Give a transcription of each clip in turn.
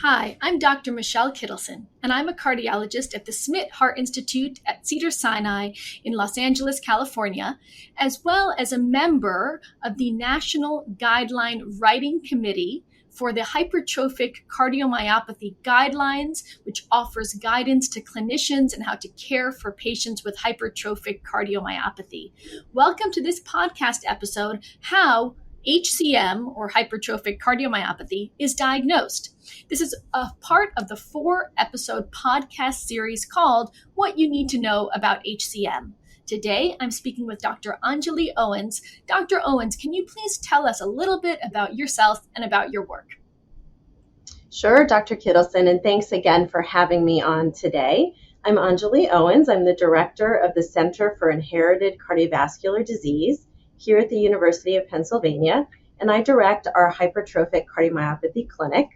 Hi, I'm Dr. Michelle Kittleson, and I'm a cardiologist at the Smith Heart Institute at Cedars-Sinai in Los Angeles, California, as well as a member of the National Guideline Writing Committee for the Hypertrophic Cardiomyopathy Guidelines, which offers guidance to clinicians on how to care for patients with hypertrophic cardiomyopathy. Welcome to this podcast episode, How HCM, or hypertrophic cardiomyopathy, is diagnosed. This is a part of the 4-episode podcast series called What You Need to Know About HCM. Today, I'm speaking with Dr. Anjali Owens. Dr. Owens, can you please tell us a little bit about yourself and about your work? Sure, Dr. Kittleson, and thanks again for having me on today. I'm Anjali Owens. I'm the director of the Center for Inherited Cardiovascular Disease here at the University of Pennsylvania, and I direct our hypertrophic cardiomyopathy clinic.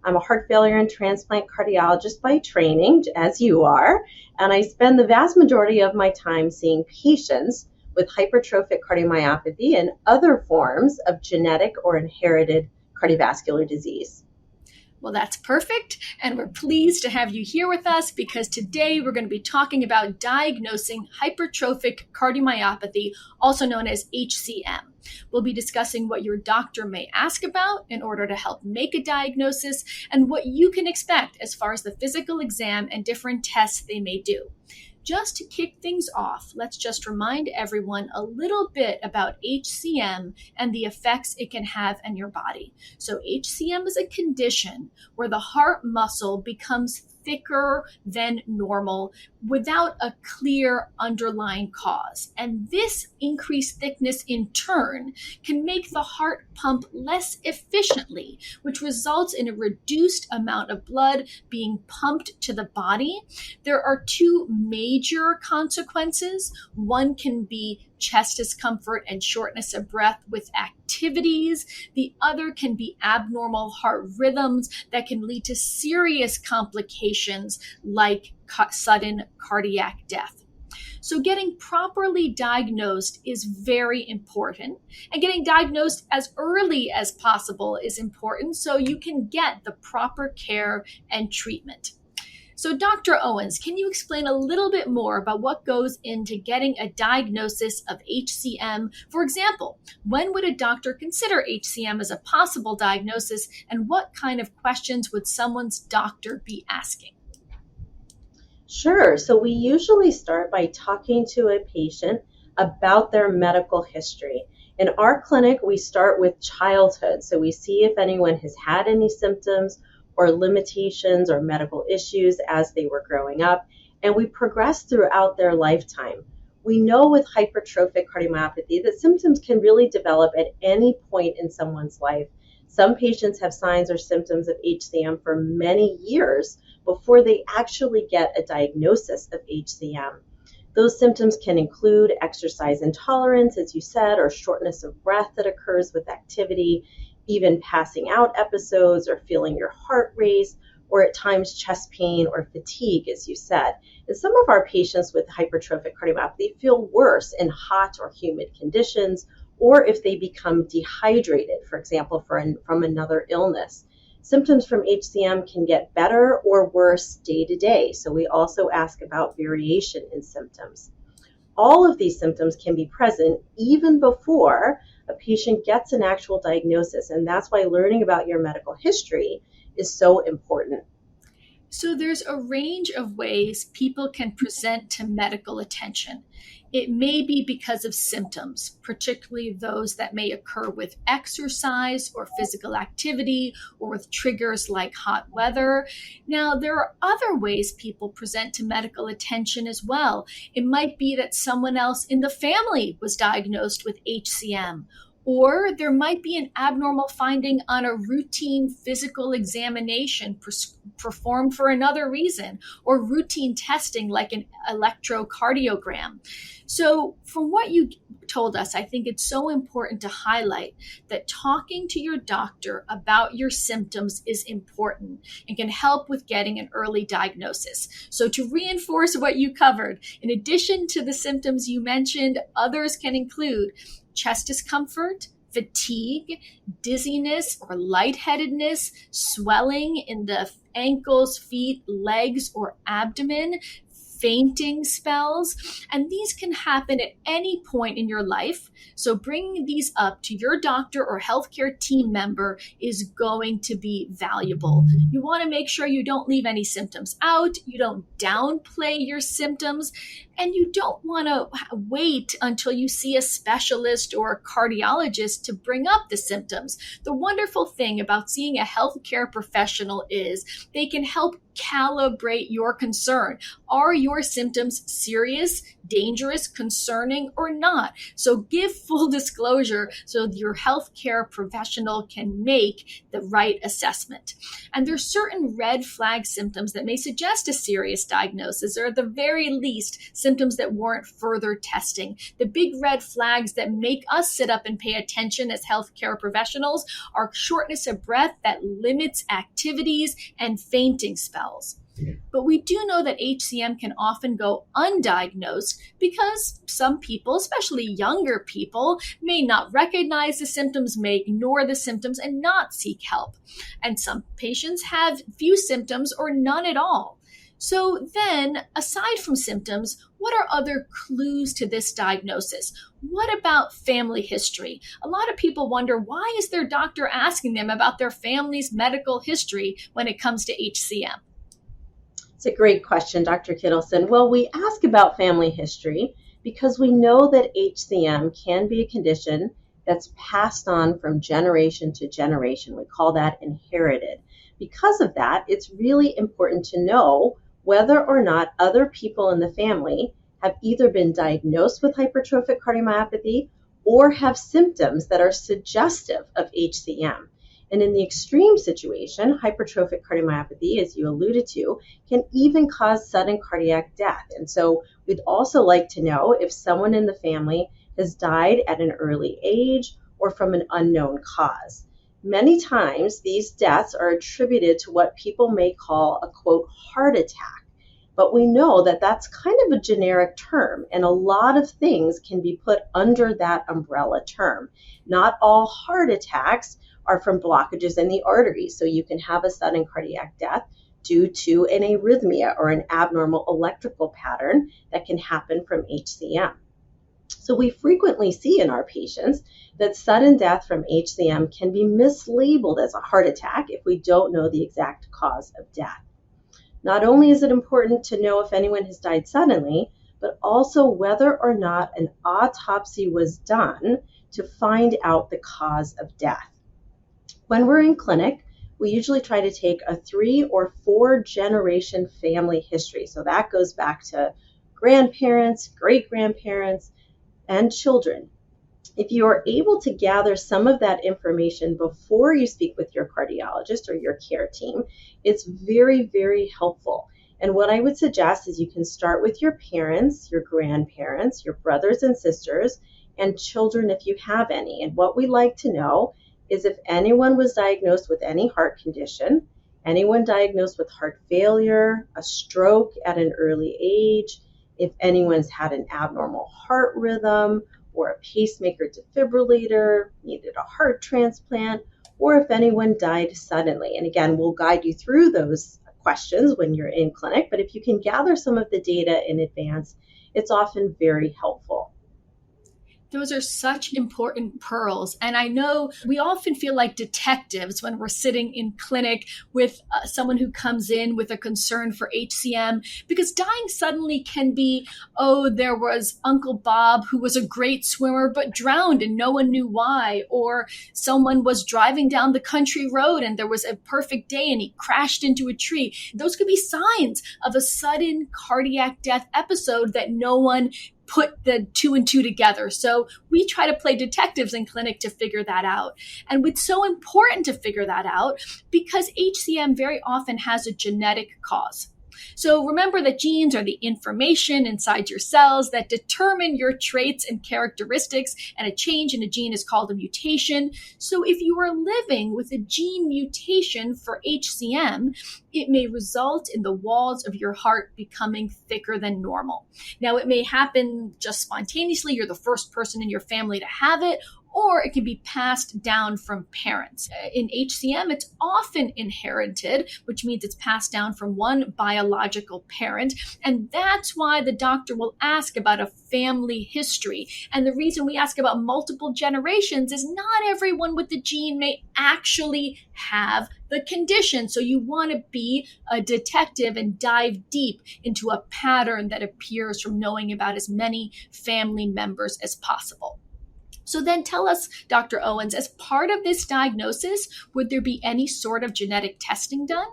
I'm a heart failure and transplant cardiologist by training, as you are, and I spend the vast majority of my time seeing patients with hypertrophic cardiomyopathy and other forms of genetic or inherited cardiovascular disease. Well, that's perfect, and we're pleased to have you here with us because today we're going to be talking about diagnosing hypertrophic cardiomyopathy, also known as HCM. We'll be discussing what your doctor may ask about in order to help make a diagnosis and what you can expect as far as the physical exam and different tests they may do. Just to kick things off, let's just remind everyone a little bit about HCM and the effects it can have on your body. So HCM is a condition where the heart muscle becomes thicker than normal without a clear underlying cause. And this increased thickness in turn can make the heart pump less efficiently, which results in a reduced amount of blood being pumped to the body. There are two major consequences. One can be chest discomfort and shortness of breath with activities. The other can be abnormal heart rhythms that can lead to serious complications like sudden cardiac death. So getting properly diagnosed is very important, and getting diagnosed as early as possible is important so you can get the proper care and treatment. So Dr. Owens, can you explain a little bit more about what goes into getting a diagnosis of HCM? For example, when would a doctor consider HCM as a possible diagnosis, and what kind of questions would someone's doctor be asking? Sure. So we usually start by talking to a patient about their medical history. In our clinic, we start with childhood. So we see if anyone has had any symptoms or limitations or medical issues as they were growing up, and we progress throughout their lifetime. We know with hypertrophic cardiomyopathy that symptoms can really develop at any point in someone's life. Some patients have signs or symptoms of HCM for many years before they actually get a diagnosis of HCM. Those symptoms can include exercise intolerance, as you said, or shortness of breath that occurs with activity, even passing out episodes or feeling your heart race, or at times chest pain or fatigue, as you said. And some of our patients with hypertrophic cardiomyopathy feel worse in hot or humid conditions, or if they become dehydrated, for example, from another illness. Symptoms from HCM can get better or worse day to day, so we also ask about variation in symptoms. All of these symptoms can be present even before a patient gets an actual diagnosis, and that's why learning about your medical history is so important. So there's a range of ways people can present to medical attention. It may be because of symptoms, particularly those that may occur with exercise or physical activity or with triggers like hot weather. Now, there are other ways people present to medical attention as well. It might be that someone else in the family was diagnosed with HCM, or there might be an abnormal finding on a routine physical examination performed for another reason, or routine testing like an electrocardiogram. So from what you told us, I think it's so important to highlight that talking to your doctor about your symptoms is important and can help with getting an early diagnosis. So to reinforce what you covered, in addition to the symptoms you mentioned, others can include chest discomfort, fatigue, dizziness or lightheadedness, swelling in the ankles, feet, legs, or abdomen, fainting spells, and these can happen at any point in your life. So bringing these up to your doctor or healthcare team member is going to be valuable. You want to make sure you don't leave any symptoms out, you don't downplay your symptoms, and you don't want to wait until you see a specialist or a cardiologist to bring up the symptoms. The wonderful thing about seeing a healthcare professional is they can help calibrate your concern. Are your symptoms serious, dangerous, concerning, or not? So give full disclosure so your healthcare professional can make the right assessment. And there's certain red flag symptoms that may suggest a serious diagnosis, or at the very least, symptoms that warrant further testing. The big red flags that make us sit up and pay attention as healthcare professionals are shortness of breath that limits activities and fainting spells. But we do know that HCM can often go undiagnosed because some people, especially younger people, may not recognize the symptoms, may ignore the symptoms, and not seek help. And some patients have few symptoms or none at all. So then, aside from symptoms, what are other clues to this diagnosis? What about family history? A lot of people wonder, why is their doctor asking them about their family's medical history when it comes to HCM? It's a great question, Dr. Kittleson. Well, we ask about family history because we know that HCM can be a condition that's passed on from generation to generation. We call that inherited. Because of that, it's really important to know whether or not other people in the family have either been diagnosed with hypertrophic cardiomyopathy or have symptoms that are suggestive of HCM. And in the extreme situation, hypertrophic cardiomyopathy, as you alluded to, can even cause sudden cardiac death. And so we'd also like to know if someone in the family has died at an early age or from an unknown cause. Many times, these deaths are attributed to what people may call a, quote, heart attack. But we know that that's kind of a generic term, and a lot of things can be put under that umbrella term. Not all heart attacks are from blockages in the arteries, so you can have a sudden cardiac death due to an arrhythmia or an abnormal electrical pattern that can happen from HCM. So we frequently see in our patients that sudden death from HCM can be mislabeled as a heart attack if we don't know the exact cause of death. Not only is it important to know if anyone has died suddenly, but also whether or not an autopsy was done to find out the cause of death. When we're in clinic, we usually try to take a 3 or 4 generation family history. So that goes back to grandparents, great-grandparents, and children. If you are able to gather some of that information before you speak with your cardiologist or your care team, it's very, very helpful. And what I would suggest is you can start with your parents, your grandparents, your brothers and sisters, and children if you have any. And what we like to know is if anyone was diagnosed with any heart condition, anyone diagnosed with heart failure, a stroke at an early age, if anyone's had an abnormal heart rhythm or a pacemaker defibrillator, needed a heart transplant, or if anyone died suddenly. And again, we'll guide you through those questions when you're in clinic, but if you can gather some of the data in advance, it's often very helpful. Those are such important pearls. And I know we often feel like detectives when we're sitting in clinic with someone who comes in with a concern for HCM, because dying suddenly can be, oh, there was Uncle Bob who was a great swimmer but drowned and no one knew why, or someone was driving down the country road and there was a perfect day and he crashed into a tree. Those could be signs of a sudden cardiac death episode that no one put the 2 and 2 together. So we try to play detectives in clinic to figure that out. And it's so important to figure that out because HCM very often has a genetic cause. So remember that genes are the information inside your cells that determine your traits and characteristics, and a change in a gene is called a mutation. So if you are living with a gene mutation for HCM, it may result in the walls of your heart becoming thicker than normal. Now, it may happen just spontaneously. You're the first person in your family to have it, or it can be passed down from parents. In HCM, it's often inherited, which means it's passed down from one biological parent. And that's why the doctor will ask about a family history. And the reason we ask about multiple generations is not everyone with the gene may actually have the condition. So you want to be a detective and dive deep into a pattern that appears from knowing about as many family members as possible. So then tell us, Dr. Owens, as part of this diagnosis, would there be any sort of genetic testing done?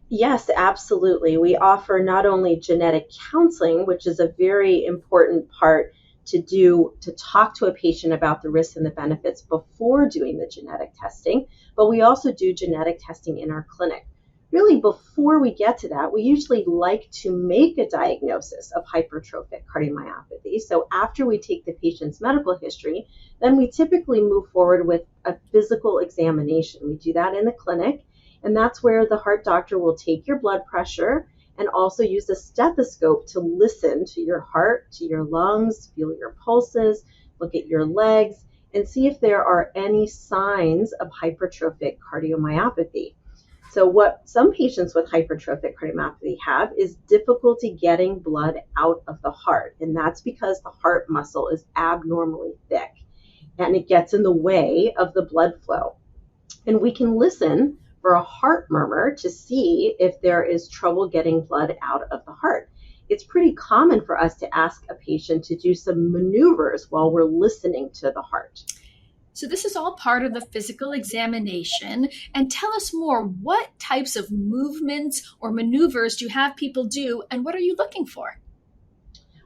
Yes, absolutely. We offer not only genetic counseling, which is a very important part to do to talk to a patient about the risks and the benefits before doing the genetic testing, but we also do genetic testing in our clinic. Really, before we get to that, we usually like to make a diagnosis of hypertrophic cardiomyopathy. So after we take the patient's medical history, then we typically move forward with a physical examination. We do that in the clinic, and that's where the heart doctor will take your blood pressure and also use a stethoscope to listen to your heart, to your lungs, feel your pulses, look at your legs, and see if there are any signs of hypertrophic cardiomyopathy. So what some patients with hypertrophic cardiomyopathy have is difficulty getting blood out of the heart. And that's because the heart muscle is abnormally thick and it gets in the way of the blood flow. And we can listen for a heart murmur to see if there is trouble getting blood out of the heart. It's pretty common for us to ask a patient to do some maneuvers while we're listening to the heart. So this is all part of the physical examination. And tell us more, what types of movements or maneuvers do you have people do, and what are you looking for?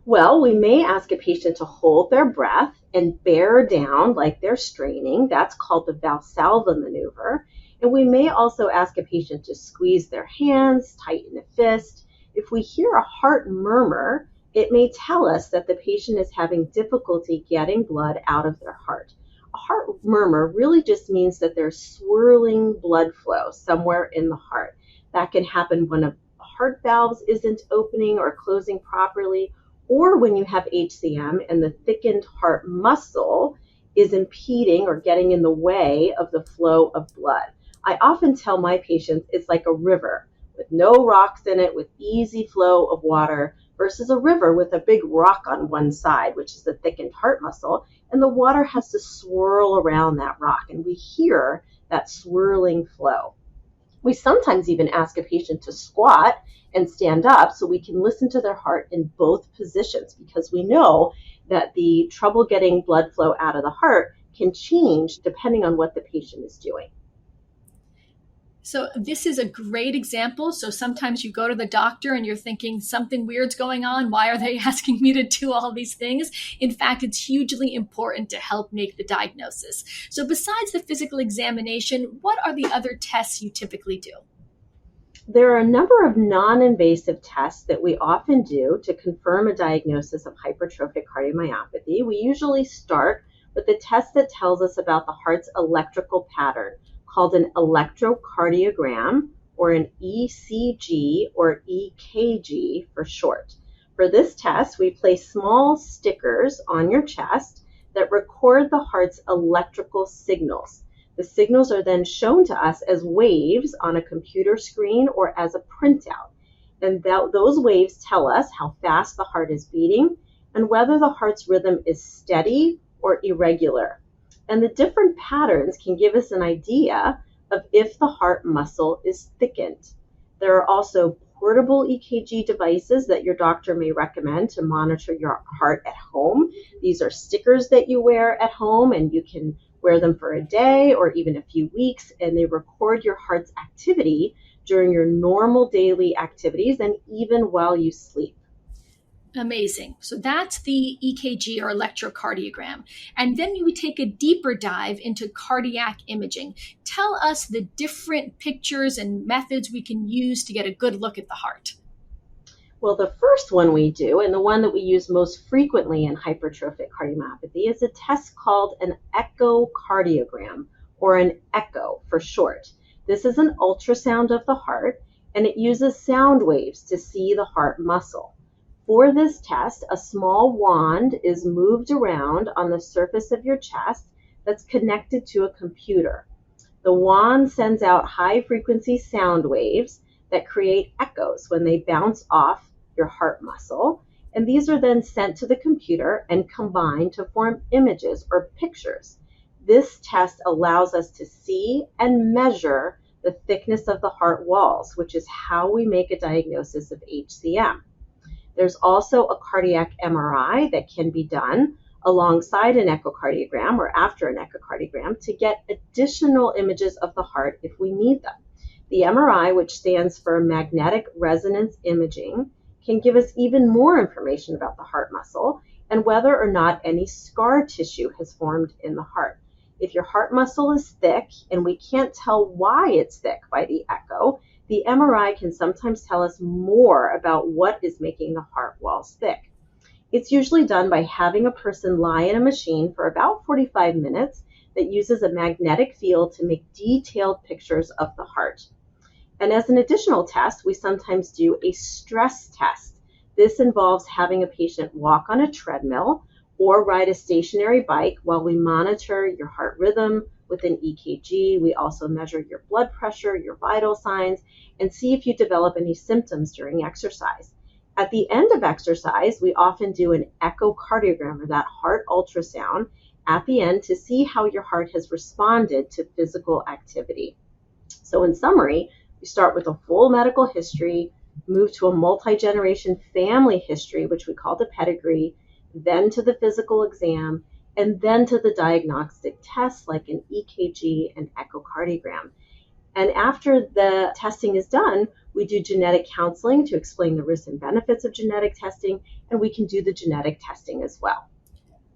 Well, we may ask a patient to hold their breath and bear down like they're straining. That's called the Valsalva maneuver. And we may also ask a patient to squeeze their hands, tighten a fist. If we hear a heart murmur, it may tell us that the patient is having difficulty getting blood out of their heart. A heart murmur really just means that there's swirling blood flow somewhere in the heart. That can happen when a heart valve isn't opening or closing properly, or when you have HCM and the thickened heart muscle is impeding or getting in the way of the flow of blood. I often tell my patients it's like a river with no rocks in it, with easy flow of water, versus a river with a big rock on one side, which is the thickened heart muscle, and the water has to swirl around that rock, and we hear that swirling flow. We sometimes even ask a patient to squat and stand up so we can listen to their heart in both positions, because we know that the trouble getting blood flow out of the heart can change depending on what the patient is doing. So this is a great example. So sometimes you go to the doctor and you're thinking something weird's going on. Why are they asking me to do all these things? In fact, it's hugely important to help make the diagnosis. So besides the physical examination, what are the other tests you typically do? There are a number of non-invasive tests that we often do to confirm a diagnosis of hypertrophic cardiomyopathy. We usually start with a test that tells us about the heart's electrical pattern, called an electrocardiogram, or an ECG, or EKG for short. For this test, we place small stickers on your chest that record the heart's electrical signals. The signals are then shown to us as waves on a computer screen or as a printout. And those waves tell us how fast the heart is beating and whether the heart's rhythm is steady or irregular. And the different patterns can give us an idea of if the heart muscle is thickened. There are also portable EKG devices that your doctor may recommend to monitor your heart at home. These are stickers that you wear at home, and you can wear them for a day or even a few weeks, and they record your heart's activity during your normal daily activities and even while you sleep. Amazing. So that's the EKG or electrocardiogram. And then we take a deeper dive into cardiac imaging. Tell us the different pictures and methods we can use to get a good look at the heart. Well, the first one we do, and the one that we use most frequently in hypertrophic cardiomyopathy, is a test called an echocardiogram, or an echo for short. This is an ultrasound of the heart, and it uses sound waves to see the heart muscle. For this test, a small wand is moved around on the surface of your chest that's connected to a computer. The wand sends out high-frequency sound waves that create echoes when they bounce off your heart muscle, and these are then sent to the computer and combined to form images or pictures. This test allows us to see and measure the thickness of the heart walls, which is how we make a diagnosis of HCM. There's also a cardiac MRI that can be done alongside an echocardiogram or after an echocardiogram to get additional images of the heart if we need them. The MRI, which stands for magnetic resonance imaging, can give us even more information about the heart muscle and whether or not any scar tissue has formed in the heart. If your heart muscle is thick and we can't tell why it's thick by the echo, the MRI can sometimes tell us more about what is making the heart walls thick. It's usually done by having a person lie in a machine for about 45 minutes that uses a magnetic field to make detailed pictures of the heart. And as an additional test, we sometimes do a stress test. This involves having a patient walk on a treadmill or ride a stationary bike while we monitor your heart rhythm with an EKG. We also measure your blood pressure, your vital signs, and see if you develop any symptoms during exercise. At the end of exercise, we often do an echocardiogram, or that heart ultrasound, at the end to see how your heart has responded to physical activity. So in summary, we start with a full medical history, move to a multi-generation family history, which we call the pedigree, then to the physical exam, and then to the diagnostic tests like an EKG and echocardiogram. And after the testing is done, we do genetic counseling to explain the risks and benefits of genetic testing, and we can do the genetic testing as well.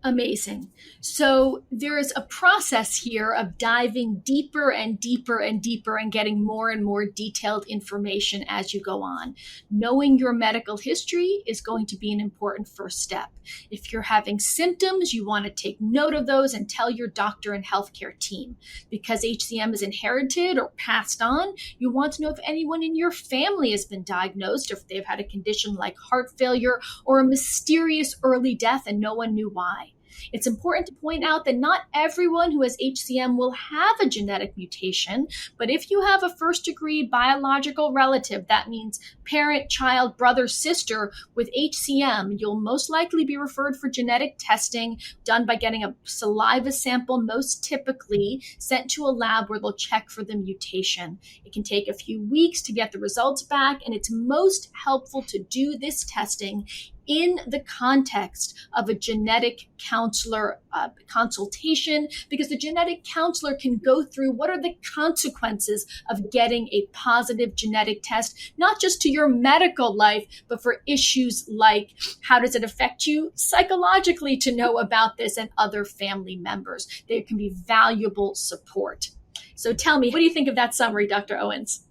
Amazing. So there is a process here of diving deeper and deeper and deeper and getting more and more detailed information as you go on. Knowing your medical history is going to be an important first step. If you're having symptoms, you want to take note of those and tell your doctor and healthcare team. Because HCM is inherited or passed on, you want to know if anyone in your family has been diagnosed, or if they've had a condition like heart failure or a mysterious early death and no one knew why. It's important to point out that not everyone who has HCM will have a genetic mutation, but if you have a first-degree biological relative, that means parent, child, brother, sister with HCM, you'll most likely be referred for genetic testing done by getting a saliva sample, most typically sent to a lab where they'll check for the mutation. It can take a few weeks to get the results back, and it's most helpful to do this testing in the context of a genetic counselor consultation, because the genetic counselor can go through what are the consequences of getting a positive genetic test, not just to your medical life, but for issues like how does it affect you psychologically to know about this and other family members. There can be valuable support. So tell me, what do you think of that summary, Dr. Owens?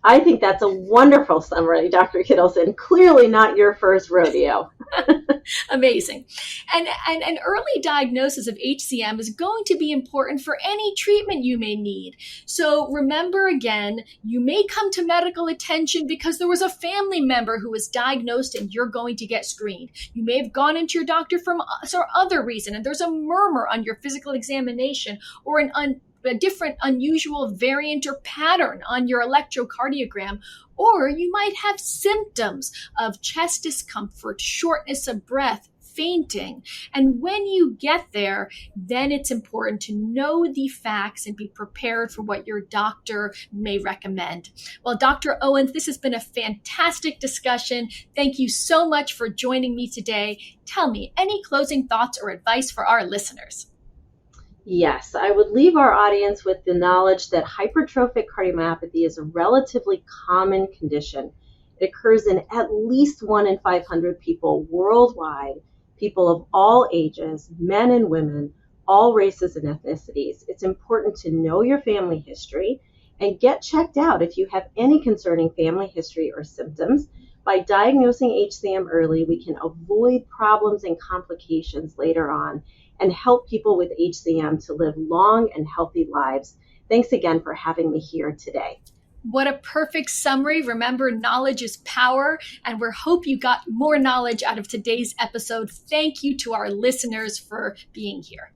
I think that's a wonderful summary, Dr. Kittleson. Clearly not your first rodeo. Amazing. And an early diagnosis of HCM is going to be important for any treatment you may need. So remember again, you may come to medical attention because there was a family member who was diagnosed and you're going to get screened. You may have gone into your doctor for some other reason and there's a murmur on your physical examination or a different unusual variant or pattern on your electrocardiogram, or you might have symptoms of chest discomfort, shortness of breath, fainting. And when you get there, then it's important to know the facts and be prepared for what your doctor may recommend. Well, Dr. Owens, this has been a fantastic discussion. Thank you so much for joining me today. Tell me, any closing thoughts or advice for our listeners? Yes, I would leave our audience with the knowledge that hypertrophic cardiomyopathy is a relatively common condition. It occurs in at least 1 in 500 people worldwide, people of all ages, men and women, all races and ethnicities. It's important to know your family history and get checked out if you have any concerning family history or symptoms. By diagnosing HCM early, we can avoid problems and complications later on and help people with HCM to live long and healthy lives. Thanks again for having me here today. What a perfect summary. Remember, knowledge is power, and we hope you got more knowledge out of today's episode. Thank you to our listeners for being here.